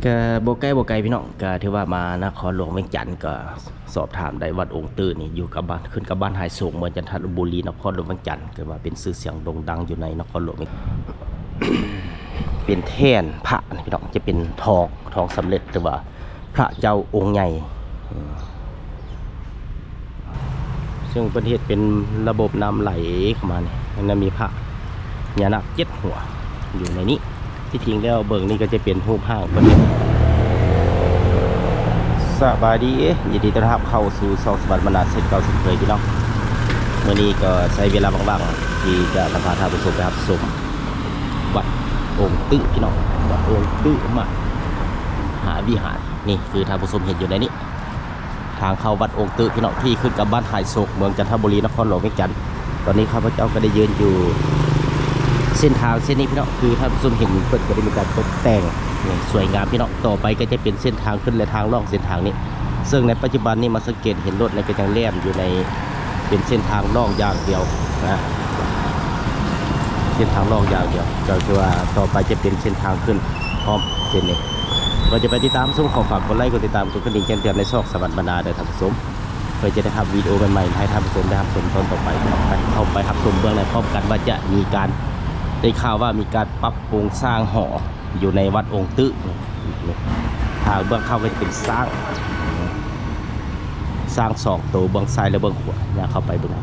ก็บ่ไกลพี่น้องก็ถือว่ามานครหลวงเวียงจันทน์ก็สอบถามได้วัดองค์ตื้อนี่อยู่กับบ้านขึ้นกับบ้านหายโศกเมืองจันทบุรีนครหลวงเวียงจันทน์ก็ว่าเป็นชื่อเสียงโด่งดังอยู่ในนครหลวงเป็นแท่นพระพี่น้องจะเป็นทองสำเร็จหรือว่าพระเจ้าองค์ใหญ่ซึ่งประเทศเป็นระบบน้ำไหลเข้ามาเนี่ยมันมีพระญานาค7 หัวอยู่ในนี้ที่ทิ้งแล้วเบิ่งนี่ก็จะเป็นรูปห้างประเทศสบายดียินดีต้อนรับเข้าสู่ซองสวัสดิ์บรรดาเสร็จเก่าเสร็จเคยพี่น้องเมื่อนี้ก็ใช้เวลาบ้างๆที่จะนำพาท่านผู้ชมไปรับชมวัดองค์ตื้อพี่น้องวัดองค์ตื้อมาหาวิหารนี่คือท่านผู้ชมเห็นอยู่ในนี้ทางเข้าวัดองค์ตื้อพี่น้องที่ขึ้นกับบ้านหายโศกเมืองจันทบุรีนครหลวงเวียงจันทน์ตอนนี้ข้าพเจ้าก็ได้ยืนอยู่เส้นทางเส้นนี้พี่น้องคือท่านผู้ชมเห็นเปิดก็ได้มีการตกแต่งสวยงามพี่น้องต่อไปก็จะเป็นเส้นทางขึ้นและทางล่องเส้นทางนี้ซึ่งในปัจจุบันนี้มาสังเกตเห็นรถในก็ยังแล่นอยู่ในเป็นเส้นทางล่องอย่างเดียวนะเส้นทางล่องอย่างเดียวก็คือว่าต่อไปจะเป็นเส้นทางขึ้นพร้อมเส้นนี้เราจะไปติดตามชมขอฝากกดไลค์กดติดตามกดกระดิ่งแจ้งเตือนในช่องสวัสดิ์บรรดาเด้อท่านผู้ชมเพื่อจะได้ทำวิดีโอใหม่ๆให้ท่านผู้ชมได้รับชมตอนต่อไปเข้าไปรับชมเบื้องในพร้อมกันว่าจะมีการได้ข่าวว่ามีการปรับปรุงสร้างหออยู่ในวัดองค์ตื้อทางเบื้องเข้าก็จะเป็นสร้าง2 ตัวเบื้องซ้ายและเบื้องขวาเนี่ยเข้าไปเบื้อง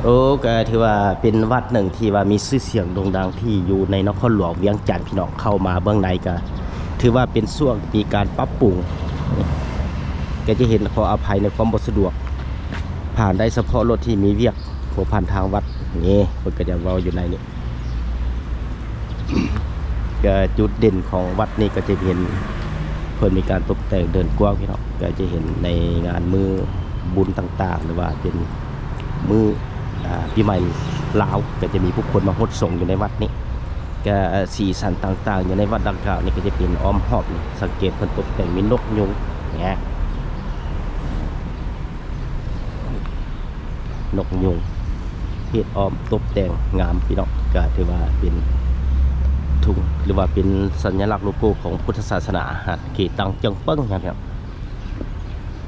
โอ้ก็ถือว่าเป็นวัดหนึ่งที่ว่ามีชื่อเสียงโด่งดังที่อยู่ในนครหลวงเวียงจันทน์พี่น้องเข้ามาเบื้องในก็ถือว่าเป็นช่วงมีการปรับปรุงก็จะเห็นขออภัยในความบ่สะดวกผ่านได้เฉพาะรถที่มีเวียกหัวผ่านทางวัดนี่มันก็จะเว้าอยู่ในนี้ก็จุดเด่นของวัดนี้ก็จะเห็นเพิ่นมีการตกแต่งเดินกว้างพี่น้องก็จะเห็นในงานมือบุญต่างๆหรือว่าเป็นมือปีใหม่ลาวก็จะมีผู้คนมาฮดส่งอยู่ในวัดนี้ก็สีสันต่างๆอยู่ในวัดดังกล่าวนี่ก็จะเป็นอ้อมหอบนี่สังเกตเพิ่นตกแต่งมีนกยุงเนี่ยนกยุงเฮ็ดอ้อมตกแต่งงามพี่น้องก็ถือว่าเป็นทุ่งหรือว่าเป็นสัญลักษณ์โลโก้ของพุทธศาสนาเขตตังเจิงเปิ้งนะครับ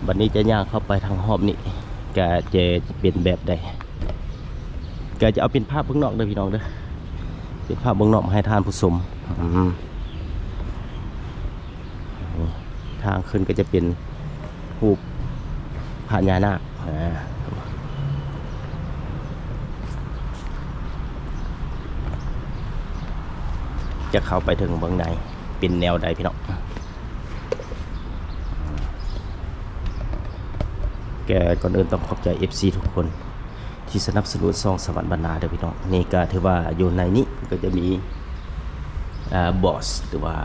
บัดนี้จะย่างเข้าไปทางหอบนี่ก็จะเป็นแบบใดก็จะเอาเป็นภาพเบื้องนอกเด้อพี่น้องเด้อเป็นภาพเบื้องนอกมาให้ท่านผู้ชมทางขึ้นก็จะเป็นรูปพญานาคจะเข้าไปถึงเบื้องในเป็นแนวใดพี่น้องแกก่อนอื่นต้องขอบใจ FC ทุกคนที่สนับสนุนซองสวรรค์บรรณาเด้อพี่น้องนี่ก็ถือว่าอยู่ในนี้ก็จะมีบอสหรือว่า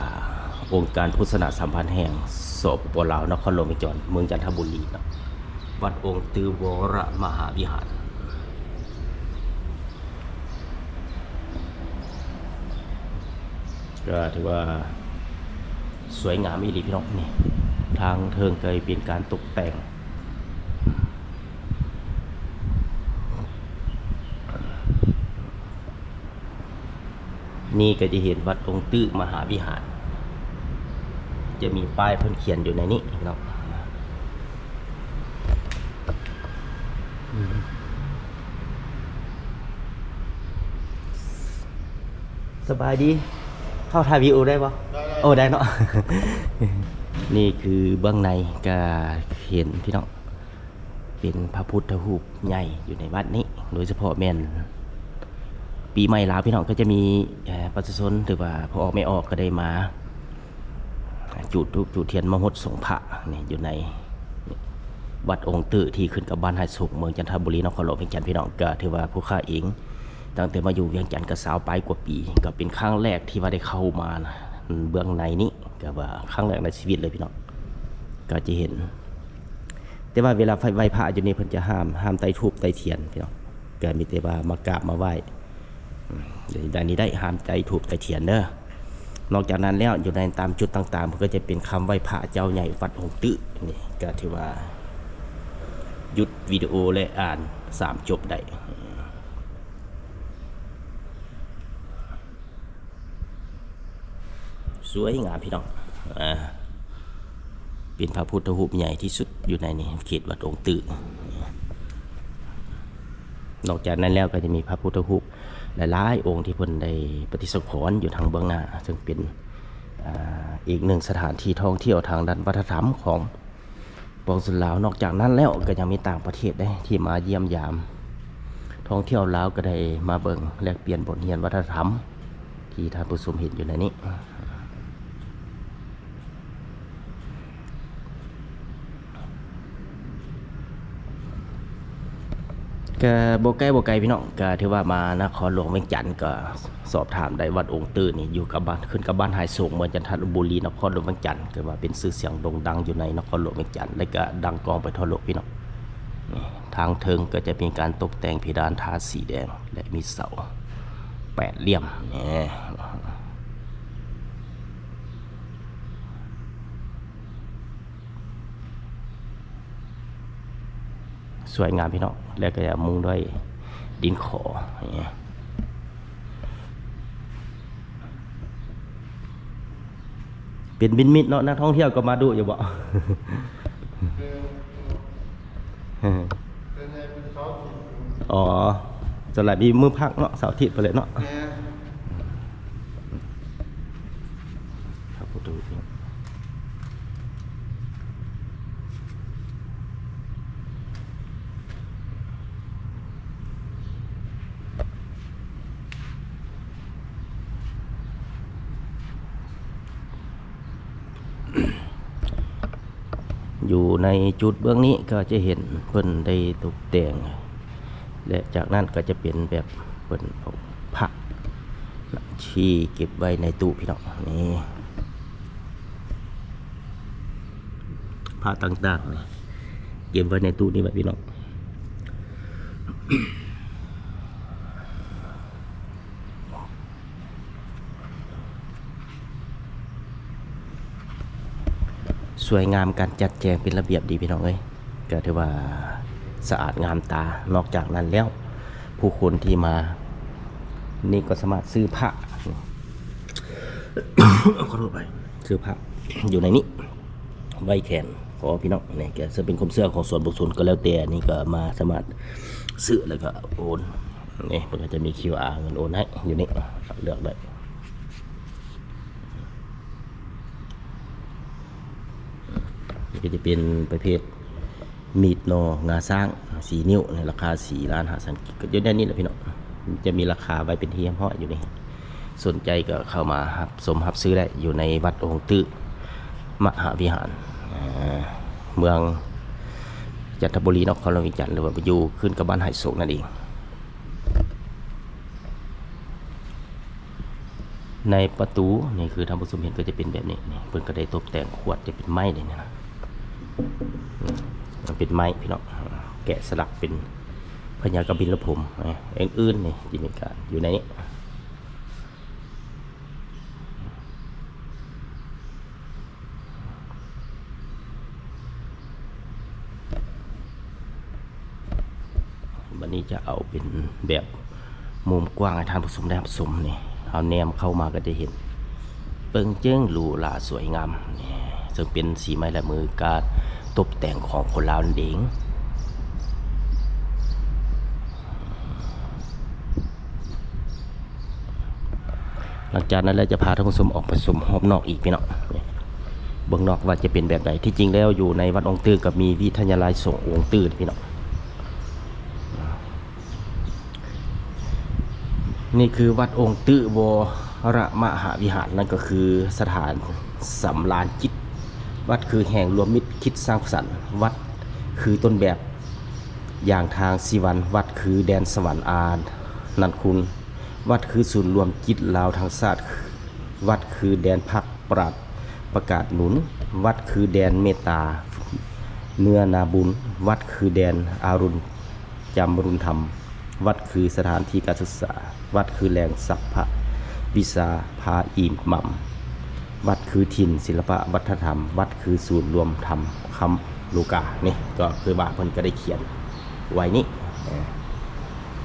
องค์การพุทธศาสนาสัมพันธ์แห่งสปป.ลาวนครหลวงเวียงจันทน์เมืองจันทบุรีนะวัดองค์ตื้อวรมหาวิหารก็ถือว่าสวยงามอีหลีพี่น้องนี่ทางเทิงเคยเป็นการตกแต่งนี่ก็จะเห็นวัดองค์ตื้อมหาวิหารจะมีป้ายเพิ่นเขียนอยู่ในนี้พี่น้องสบายดีเข้าถ่ายวิวได้ปะโอ้ได้เนาะ นี่คือเบื้องในก็เห็นพี่น้องเป็นพระพุทธรูปใหญ่อยู่ในวัดนี้โดยเฉพาะแม่นปีใหม่ลาวพี่น้องก็จะมีประชาชนหรือว่าพอออกไม่ออกก็ได้มาจุดธูปจุดเทียนมหดสงพระนี่อยู่ในวัดองค์ตื้อที่ขึ้นกับบ้านหายโศกเมืองจันทบุรีนครหลวงเวียงจันทน์พี่น้องก็ถือว่าผู้ข้าเองตั้งแต่มาอยู่เวียงจันทน์ก็สาวไปกว่าปีก็เป็นครั้งแรกที่ว่าได้เข้ามาเบื้องในนี้ก็ว่าครั้งแรกในชีวิตเลยพี่น้องก็จะเห็นแต่ว่าเวลาไหว้พระอยู่นี่เพิ่นจะห้ามไต่ธูปไต่เทียนพี่น้องก็มีแต่ว่ามากราบมาไหว้ดังนี้ได้ห้ามไต่ธูปไต่เทียนเด้อนอกจากนั้นแล้วอยู่ในตามจุดต่างๆมันก็จะเป็นคำไหว้พระเจ้าใหญ่วัดองค์ตื้อนี่ก็ถือว่าหยุดวิดีโอและอ่าน3 จบได้ สวยงามพี่น้องเป็นพระพุทธรูปใหญ่ที่สุดอยู่ในนี้เขตวัดองค์ตื้อนอกจากนั้นแล้วก็จะมีพระพุทธรูปหลายๆองค์ที่เพิ่นได้ปฏิสังขรณ์อยู่ทางเบื้องหน้าซึ่งเป็นอีกหนึ่งสถานที่ท่องเที่ยวทางด้านวัฒนธรรมของปวงชนลาวนอกจากนั้นแล้วก็ยังมีต่างประเทศได้ที่มาเยี่ยมยามท่องเที่ยวลาวก็ได้มาเบิ่งแลกเปลี่ยนบทเรียนวัฒนธรรมที่ท่านผู้ชมเห็นอยู่ในนี้ก็บ่ไกลพี่น้องก็ถือว่ามานครหลวงเวียงจันทน์ก็สอบถามได้วัดองค์ตื้อนี่อยู่กับบ้านขึ้นกับบ้านหายโศกเมืองจันทบุรีนครหลวงเวียงจันทน์ก็ว่าเป็นชื่อเสียงโด่งดังอยู่ในนครหลวงเวียงจันทน์และก็ดังกองไปทั่วโลกพี่น้องทางเทิงก็จะเป็นการตกแต่งเพดานทาสีแดงและมีเสา8 เหลี่ยมสวยงามพี่น้องแล้วก็จะมุงด้วยดินขอเป็นบินมิดเนาะนักท่องเที่ยวก็มาดูอยู่บ่อ๋อสำหรับมีมือพักเนาะเสาร์อาทิตย์ไปเลยเนาะครับผมดูอยู่ในจุดเบื้องนี้ก็จะเห็นเพิ่นได้ตกแต่งและจากนั้นก็จะเป็นแบบเพิ่นเอาผักที่เก็บไว้ในตู้พี่น้องนี่ผ้าต่างๆนี่เก็บไว้ในตู้นี้ไว้พี่น้องสวยงามการจัดแจงเป็นระเบียบดีพี่น้องเอ้ยก็ถือว่าสะอาดงามตานอกจากนั้นแล้วผู้คนที่มานี่ก็สามารถซื้อผ้าขอโทษไปซื้อผ้าอยู่ในนี้ไว้แขนขอพี่น้องเนี่ยแกจะเป็นความเชื่อของส่วนบุคคลก็แล้วแต่นี่ก็มาสามารถซื้อแล้วก็โอนนี่มันก็จะมี QR เงินโอนให้อยู่นี่เลือกได้ก็จะเป็นประเภทมีดนองาสร้าง4 นิ้วในราคา4 ล้าน5 แสนก็อยู่ในนี้แหละพี่น้องจะมีราคาไว้เป็นที่เฉพาะอยู่นี่สนใจก็เข้ามารับซื้อได้อยู่ในวัดองค์ตื้อมหาวิหารเมืองจันทบุรีนครหลวงเวียงจันทน์หรือว่าอยู่ขึ้นกับบ้านหายโศกนั่นเองในประตูนี่คือท่านผู้ชมเห็นก็จะเป็นแบบนี้นี่เพิ่นก็ได้ตกแต่งขวดจะเป็นไม้เลยนะมันเป็นไม้พี่น้องแกะสลักเป็นพญากบิลพรหมอื่นๆนี่จิมีการอยู่ในนี้วันนี้จะเอาเป็นแบบมุมกว้างให้ท่านผู้ชมได้รับชมนี่เอาแนมเข้ามาก็จะเห็นเปิงเจิ้งหรูหราสวยงามนี่ซึ่งเป็นสีไม้ลายมือการตกแต่งของคนลาวนั่นเองหลังจากนั้นเราจะพาท่านผู้ชมออกไปชมรอบนอกอีกพี่น้องเบื้องนอกว่าจะเป็นแบบไหนที่จริงแล้วอยู่ในวัดองค์ตื้อกับมีวิทยาลัยสงฆ์องค์ตื้อพี่น้องนี่คือวัดองค์ตื้อวรมหาวิหารนั่นก็คือสถานสำราญจิตวัดคือแห่งรวมมิตรคิดสร้างสรรค์วัดคือต้นแบบอย่างทางสิวันวัดคือแดนสวรรค์นันคุณวัดคือศูนย์รวมจิตลาวทางศาสตร์วัดคือแดนพักปราดประกาศหนุนวัดคือแดนเมตตาเนื้อนาบุญวัดคือแดนอารุณจำรุณธรรมวัดคือสถานที่การศึกษาวัดคือแหล่งสัพพะวิสาพาอิ่มหม่ำวัดคือถิ่นศิลปะวัฒนธรรมวัดคือศูนย์รวมธรรมคำลูกานี่ก็คือบาเพิ่นก็ได้เขียนไว้นี่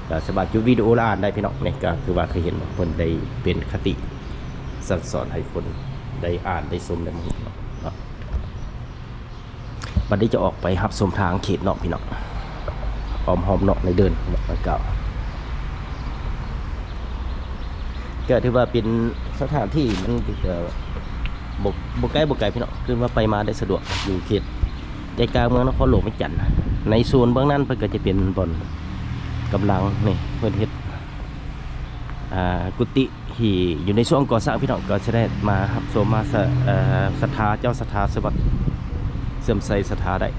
แต่สบายจุดวิดีโอละอ่านได้พี่น้องนี่ก็คือว่าเคยเห็นเพิ่นได้เป็นคติสั่งสอนให้คน ได้อ่านได้ชมได้มั้งเนาะบัดนี้จะออกไปรับชมทางเขตเนาะพี่น้องออมหอมเนาะในเดินมันเก่าก็ถือว่าเป็นสถานที่มันบกไกลพี่น้องคือว่าไปมาได้สะดวกอยู่เขตใจกลางเมืองนครหลวงไม่จันทน์ในโซนเบื้องนั้นเพิ่นก็จะเป็นบ่อนกำลังนี่เพิ่นเฮ็ดกุฏิที่อยู่ในช่วงก่อสร้างพี่น้องก็จะได้มารับชมมาศรัทธาเจ้าศรัทธาสวัสดิ์เสื่อมใสศรัทธาได้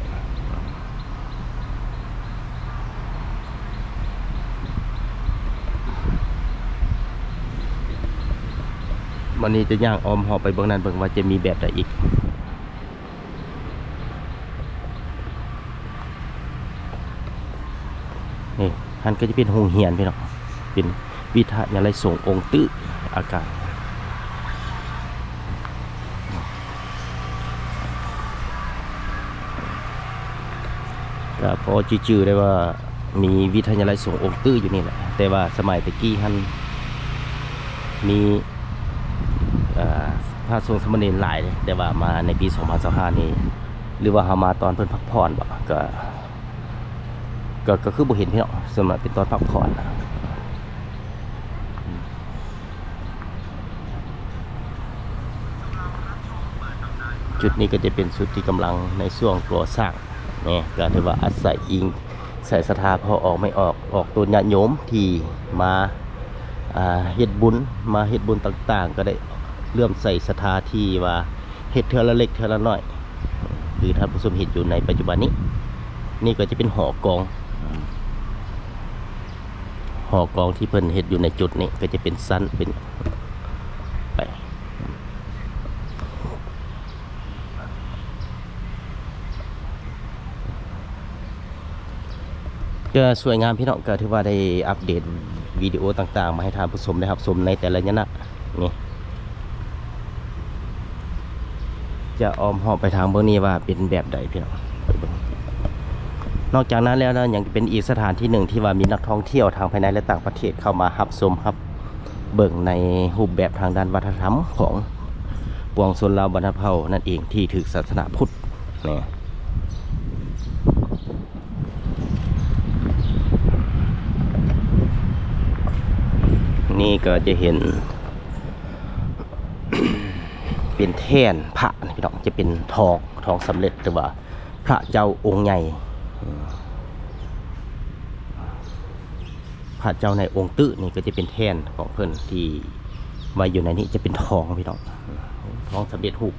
วันนี้จะย่างออมหอบไปเบื้องนั้นเบิ่งว่าจะมีแบบใดอีกนี่ท่านก็จะเป็นหงเหียนพี่น้องเป็นวิทยาลัยสงฆ์องค์ตื้ออากาศก็พอจื่อๆได้ว่ามีวิทยาลัยสงฆ์องค์ตื้ออยู่นี่แหละแต่ว่าสมัยตะกี้ท่านมีพระสงฆ์สมณเณรหลายเลยแต่ว่ามาในปี2025นี้หรือว่าเฮามาตอนเพิ่นพักผ่อนบ่ก็คือบ่เห็นพี่น้องส่วนมากเป็นตอนพักผ่อนจุดนี้ก็จะเป็นจุดที่กำลังในช่วงก่อสร้างนี่ก็ถือว่าอาศัยอิงใส่ศรัทธาพอออกไม่ออกตัวญาติโยมที่มาเฮ็ดบุญมาเฮ็ดบุญต่างๆก็ได้เริ่มใส่ศรัทธาที่ว่าเฮ็ดเทื่อละเล็กเทื่อละน้อยคือท่านผู้ชมเห็นอยู่ในปัจจุบันนี้นี่ก็จะเป็นหอกองที่เพิ่นเฮ็ดอยู่ในจุดนี้ก็จะเป็นสั้นเป็นไปก็สวยงามพี่น้องก็ถือว่าได้อัปเดตวิดีโอต่างๆมาให้ท่านผู้ชมได้รับชมในแต่ละยะนะนี่จะอ้อมหอบไปทางเบื้องนี้ว่าเป็นแบบใดพี่น้องนอกจากนั้นแล้วนะยังเป็นอีกสถานที่หนึ่งที่ว่ามีนักท่องเที่ยวทางภายในและต่างประเทศเข้ามารับชมครับเบิ่งในรูปแบบทางด้านวัฒนธรรมของปวงชนลาวบรรพเผ่านั่นเองที่ถือศาสนาพุทธนี่ก็จะเห็น เป็นแท่นพระพี่น้องจะเป็นทองสำเร็จหรือว่าพระเจ้าองค์ใหญ่พระเจ้าในองค์ตื้อนี่ก็จะเป็นแท่นของเพิ่นที่ไว้อยู่ในนี้จะเป็นทองพี่น้องทองสำเร็จรูป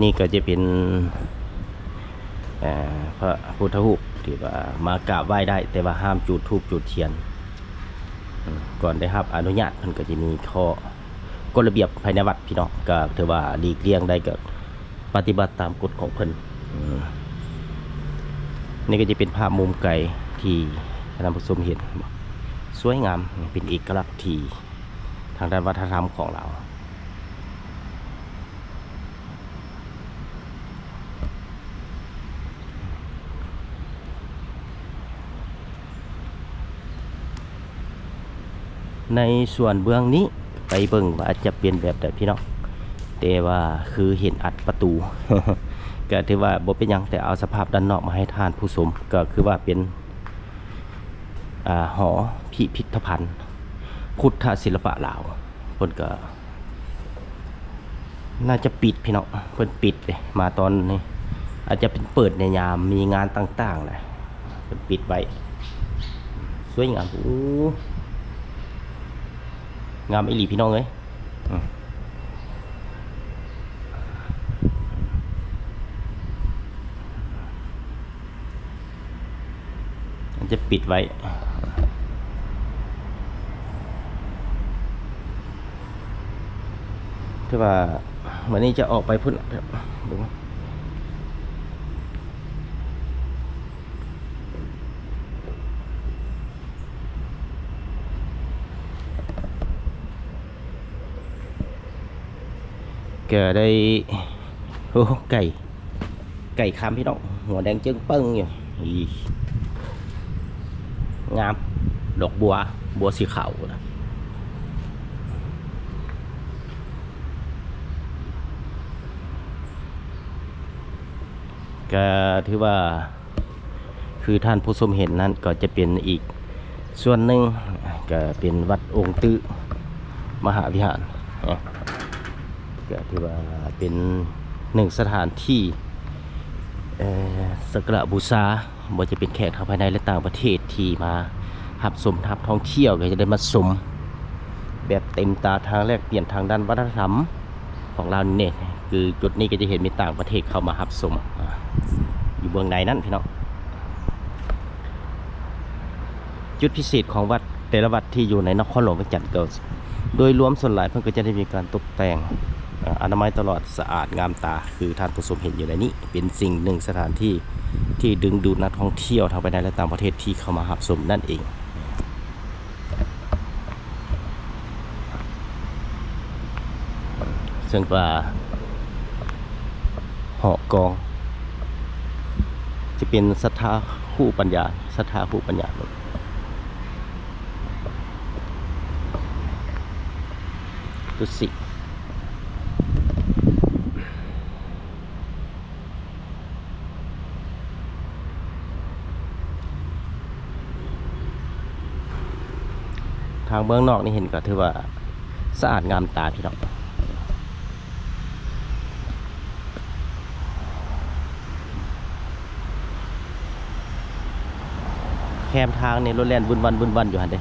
นี่ก็จะเป็นพระพุทธรูปที่ว่ามากราบไหว้ได้แต่ว่าห้ามจุดธูปจุดเทียนก่อนได้รับอนุญาตเพิ่นก็จะมีข้อกฎระเบียบภายในวัดพี่น้องก็ถือว่าหลีกเลี่ยงได้ก็ปฏิบัติตามกฎของเพิ่นนี่ก็จะเป็นภาพมุมไกลที่ท่านผู้ชมเห็นสวยงามเป็นเอกลักษณ์ที่ทางด้านวัฒนธรรมของเราในส่วนเบื้องนี้ไปเบิ่งว่าจะเป็นแบบใดพี่น้องแต่ว่าคือเห็นอัดประตู ก็ถือว่าบ่เป็นหยังแต่เอาสภาพด้านนอกมาให้ท่านผู้ชมก็คือว่าเป็นหอพิพิธภัณฑ์พุทธศิลปะลาวเพิ่นก็น่าจะปิดพี่น้องเพิ่นปิดเลยมาตอนนี้อาจจะเป็นเปิดในยามมีงานต่างๆแหละเพิ่นปิดไว้สวยงามงามอีหลีพี่น้องเอ้ยจะปิดไว้ที่ว่าวันนี้จะออกไปพุ่นดูแกได้โอ้ไก่คำพี่น้อง หัวแดงจึ้งปึ้งอยู่อีงามดอกบัวสีขาวนะก็ถือว่าคือท่านผู้ชมเห็นนั้นก็จะเป็นอีกส่วนหนึ่งก็เป็นวัดองค์ตื้อมหาวิหารก็ถือว่าเป็นหนึ่งสถานที่สักการะบูชาบ่จะเป็นแขกทางภายในและต่างประเทศที่มาหับชมทับท่องเที่ยวก็จะได้มาชมแบบเต็มตาทางแลกเปลี่ยนทางด้านวัฒนธรรมของเราเนี่ยคือจุดนี้ก็จะเห็นมีต่างประเทศเข้ามาหับชมอยู่เบื้องในนั้นพี่น้องจุดพิเศษของวัดแต่ละวัดที่อยู่ในนครหลวงเวียงจันทร์ก็โดยรวมส่วนหลายเพิ่นก็จะได้มีการตกแต่งอนามัยตลอดสะอาดงามตาคือท่านผู้ชมเห็นอยู่ในนี้เป็นสิ่งหนึ่งสถานที่ที่ดึงดูดนักท่องเที่ยวทางภายในและต่างประเทศที่เข้ามาหับชมนั่นเองซึ่งว่าหอกองจะเป็นศรัทธาคู่ปัญญาศรัทธาคู่ปัญญาดุสิทางเบื้องนอกนี่เห็นก็ถือว่าสะอาดงามตาพี่น้องแคมทางนี่รถแล่นวุ่นวันอยู่หันเด้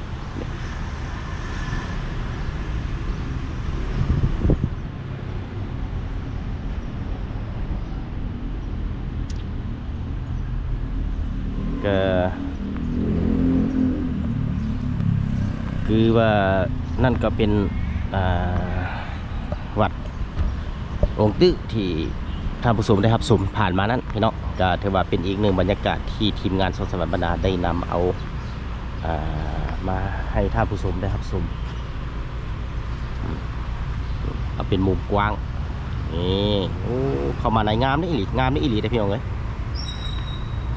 ก็คือว่านั่นก็เป็นวัดองค์ตื้อที่ท่านผู้ชมได้รับชมผ่านมานั้นพี่น้องก็ถือว่าเป็นอีกหนึ่งบรรยากาศที่ทีมงานสวัสดิ์บรรณาได้นำเอามาให้ท่านผู้ชมได้รับชมเอาเป็นมุมกว้างนี่เข้ามาในงามนี่อีหลีงามนี่อีหลีได้พี่น้องเลย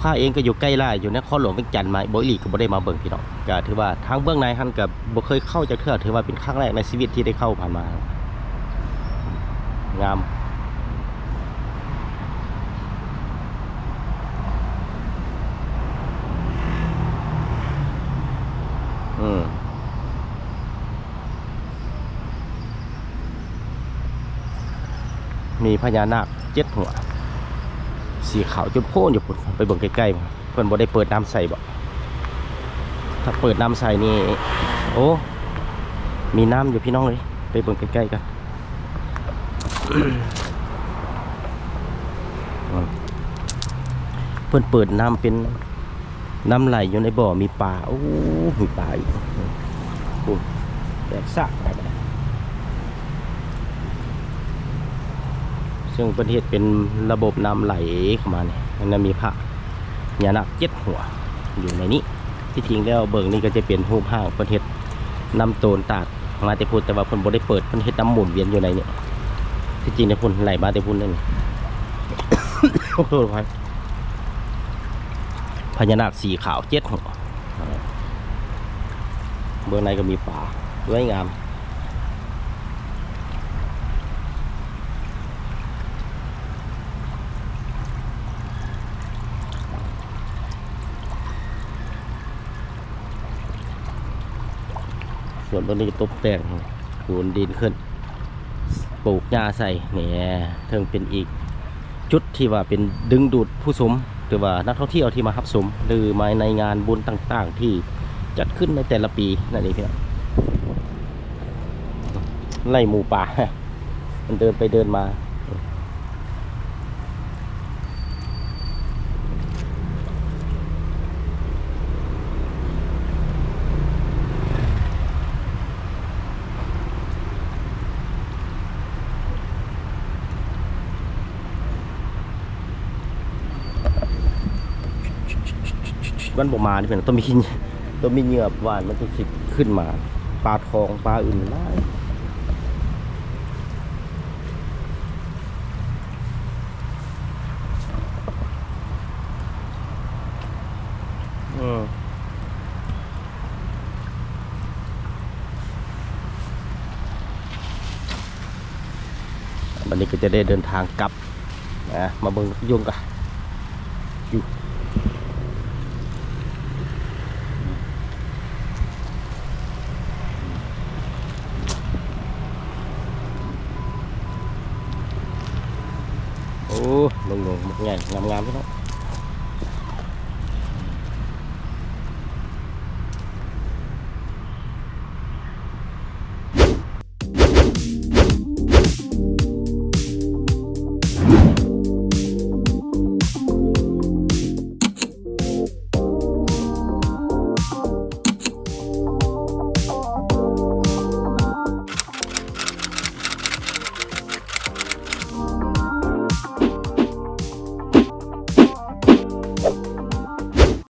ข้าเองก็อยู่ใกล้ไร่อยู่นครหลวงเวียงจันทร์มาบ่อีหลีก็บ่ได้มาเบิ่งพี่น้องก็ถือว่าทางเบื้องในท่านก็บ่เคยเข้าจากเทื่อถือว่าเป็นครั้งแรกในชีวิตที่ได้เข้าผ่านมางามมีพญานาค7 หัวสีขาวจนโพ่นอยู่พุ่นไปเบิ่งใกล้ๆเพิ่นบ่ได้เปิดน้ำใส่บ่ถ้าเปิดน้ำใส่นี่โอ้มีน้ำอยู่พี่น้องเลยไปเบิ่งใกล้ๆกันเพิ่นเปิดน้ำเป็นน้ำไหลอยู่ในบ่อมีปลาโอ้มีปลาอีกปุ่นแตกซะซึ่งประเทศเป็นระบบน้ำไหลเข้ามาเนี่ยมันมีพระพญานาค7 หัวอยู่ในนี้ที่ทิ้งแล้วเบิ่งนี่ก็จะเป็นรูปห้างประเทศน้ำโตนตากมาแต่พุ่นแต่ว่าเพิ่นบ่ได้เปิดประเทศน้ำหมุนเวียนอยู่ในนี้ที่จริงในพุ่นไหลมาแต่พุ่นนั่น ขอโทษครับพญานาคสีขาว7 หัวเบื้องในก็มีป่าสวยงามส่วนตรงนี้ตกแต่งคูนดินขึ้นปลูกหญ้าใส่เนี่ยถึงเป็นอีกจุดที่ว่าเป็นดึงดูดผู้ชมหรือว่านักท่องเที่ยวที่มารับชมหรือมาในงานบุญต่างๆที่จัดขึ้นในแต่ละปีนั่นเองพี่ไล่หมูป่ามันเดินไปเดินมาวันบ่มานี่เป็นต้องมีเหยื่อหวานมันจะสิขึ้นมาปลาทองปลาอื่นได้ วันนี้ก็จะได้เดินทางกลับนะมาเบิ่งยุงกันอยู่โอ้ลงมักใหญ่งามๆพี่น้อง